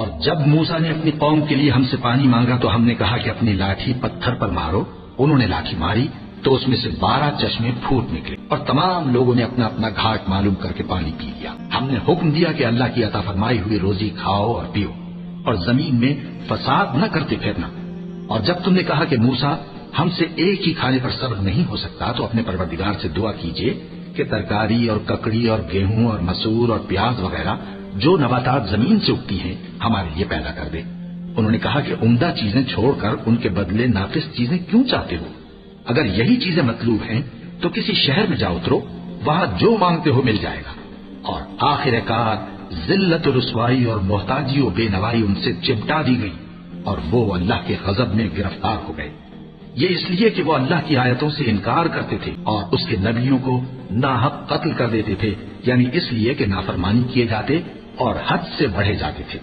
और जब मूसा ने अपनी कौम के लिए हमसे पानी मांगा तो हमने कहा कि अपनी लाठी पत्थर पर मारो। उन्होंने लाठी मारी तो उसमें से 12 चश्मे फूट निकले और तमाम लोगों ने अपना अपना घाट मालूम करके पानी पी लिया। हमने हुक्म दिया कि अल्लाह की अता फरमाई हुई रोजी खाओ और पियो और जमीन में फसाद न करते फिरना। और जब तुमने कहा कि मूसा हमसे एक ही खाने पर सब्र नहीं हो सकता तो अपने परवरदिगार से दुआ कीजिए कि तरकारी और ककड़ी और गेहूं और मसूर और प्याज वगैरह जो नबातात जमीन से उगती हैं हमारे लिए पैदा कर दे। उन्होंने कहा कि उम्दा चीजें छोड़कर उनके बदले नाकिस चीजें क्यों चाहते हो? अगर यही चीजें मतलूब हैं तो किसी शहर में जाओ उतरो, वहां जो मांगते हो मिल जाएगा। और आखिरकार जिल्लत रुसवाई और मोहताजी और बेनवाई उनसे चिमटा दी गई और वो अल्लाह के गजब में गिरफ्तार हो गए। ये इसलिए कि वो अल्लाह की आयतों से इनकार करते थे और उसके नबियों को नाहक कत्ल कर देते थे, यानी इसलिए कि नाफरमानी किए जाते और हद से बढ़े जाते थे।